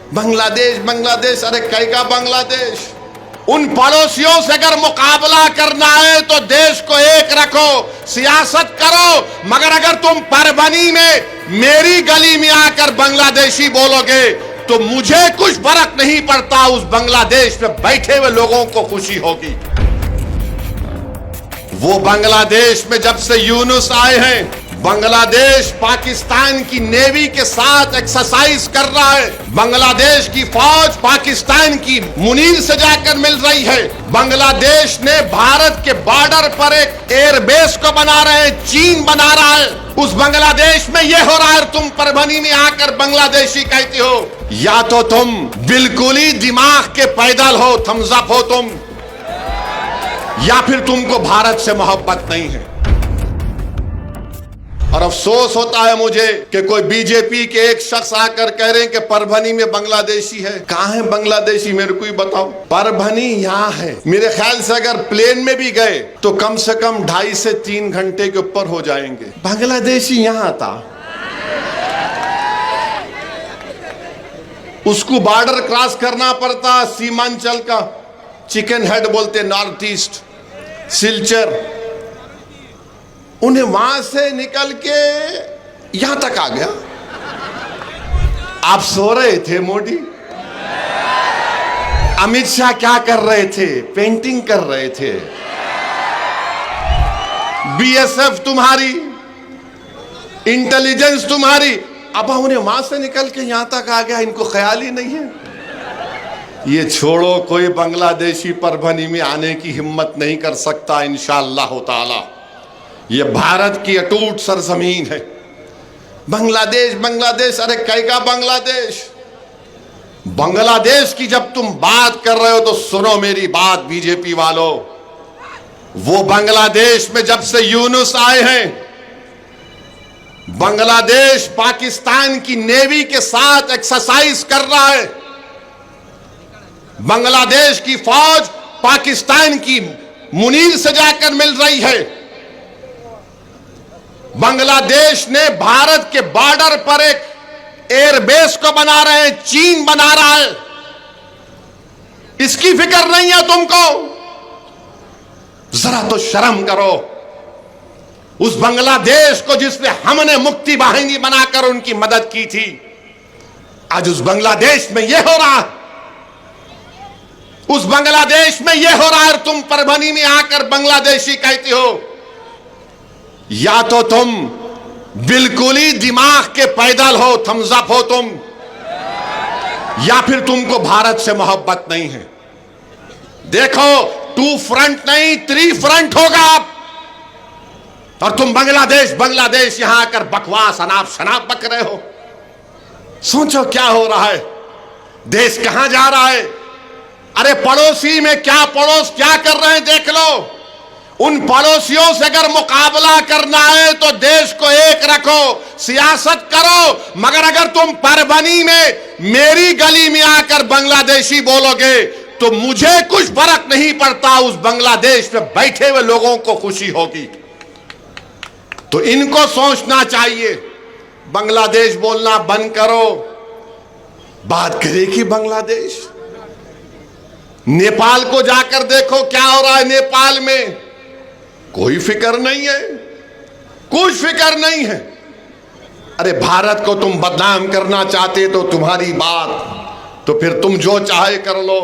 बांग्लादेश बांग्लादेश, अरे कैका बांग्लादेश। उन पड़ोसियों से अगर मुकाबला करना है तो देश को एक रखो, सियासत करो, मगर अगर तुम परभनी में मेरी गली में आकर बांग्लादेशी बोलोगे तो मुझे कुछ फर्क नहीं पड़ता, उस बांग्लादेश में बैठे हुए लोगों को खुशी होगी। वो बांग्लादेश में जब से यूनुस आए हैं, बांग्लादेश पाकिस्तान की नेवी के साथ एक्सरसाइज कर रहा है। बांग्लादेश की फौज पाकिस्तान की मुनीर से जाकर मिल रही है। बांग्लादेश ने भारत के बॉर्डर पर एक एयरबेस को बना रहे हैं, चीन बना रहा है। उस बांग्लादेश में यह हो रहा है, तुम परभनी में आकर बांग्लादेशी कहते हो। या तो तुम बिल्कुल ही दिमाग के पैदल हो, थम्स अप हो तुम, या फिर तुमको भारत से मोहब्बत नहीं है। और अफसोस होता है मुझे कि कोई बीजेपी के एक शख्स आकर कह रहे हैं कि परभनी में बांग्लादेशी है। कहां है बांग्लादेशी, मेरे को ही बताओ। परभनी यहां है। मेरे ख्याल से अगर प्लेन में भी गए तो कम से कम 2.5 से 3 घंटे के ऊपर हो जाएंगे। बांग्लादेशी यहां था, उसको बॉर्डर क्रॉस करना पड़ता, सीमांचल का चिकन हेड बोलते, नॉर्थ ईस्ट सिलचर, उन्हें वहां से निकल के यहां तक आ गया। आप सो रहे थे मोदी, अमित शाह क्या कर रहे थे? पेंटिंग कर रहे थे। बीएसएफ तुम्हारी, इंटेलिजेंस तुम्हारी, अब उन्हें वहां से निकल के यहां तक आ गया, इनको ख्याल ही नहीं है। ये छोड़ो, कोई बांग्लादेशी परभनी में आने की हिम्मत नहीं कर सकता इंशाअल्लाह ताला। ये भारत की अटूट सरजमीन है। बांग्लादेश बांग्लादेश, अरे कैका बांग्लादेश। बांग्लादेश की जब तुम बात कर रहे हो तो सुनो मेरी बात बीजेपी वालों। वो बांग्लादेश में जब से यूनुस आए हैं, बांग्लादेश पाकिस्तान की नेवी के साथ एक्सरसाइज कर रहा है। बांग्लादेश की फौज पाकिस्तान की मुनीर से जाकर मिल रही है। बांग्लादेश ने भारत के बॉर्डर पर एक एयरबेस को बना रहे हैं, चीन बना रहा है। इसकी फिक्र नहीं है तुमको? जरा तो शर्म करो। उस बांग्लादेश को जिसने हमने मुक्ति वाहिनी बनाकर उनकी मदद की थी, आज उस बांग्लादेश में यह हो रहा है। उस बांग्लादेश में यह हो रहा है, तुम परभनी में आकर बांग्लादेशी कहते हो। या तो तुम बिल्कुल ही दिमाग के पैदल हो, थम्स अप हो तुम, या फिर तुमको भारत से मोहब्बत नहीं है। देखो, 2 फ्रंट नहीं 3 फ्रंट होगा अब। और तुम बांग्लादेश बांग्लादेश यहां आकर बकवास अनाप शनाप बक रहे हो। सोचो क्या हो रहा है, देश कहां जा रहा है। अरे पड़ोसी में क्या, पड़ोस क्या कर रहे हैं देख लो। उन पड़ोसियों से अगर मुकाबला करना है तो देश को एक रखो, सियासत करो, मगर अगर तुम परभनी में मेरी गली में आकर बांग्लादेशी बोलोगे तो मुझे कुछ फर्क नहीं पड़ता, उस बांग्लादेश में बैठे हुए लोगों को खुशी होगी। तो इनको सोचना चाहिए, बांग्लादेश बोलना बंद करो। बात करेगी बांग्लादेश। नेपाल को जाकर देखो क्या हो रहा है नेपाल में। कोई फिक्र नहीं है, कुछ फिक्र नहीं है। अरे भारत को तुम बदनाम करना चाहते तो तुम्हारी बात, तो फिर तुम जो चाहे कर लो।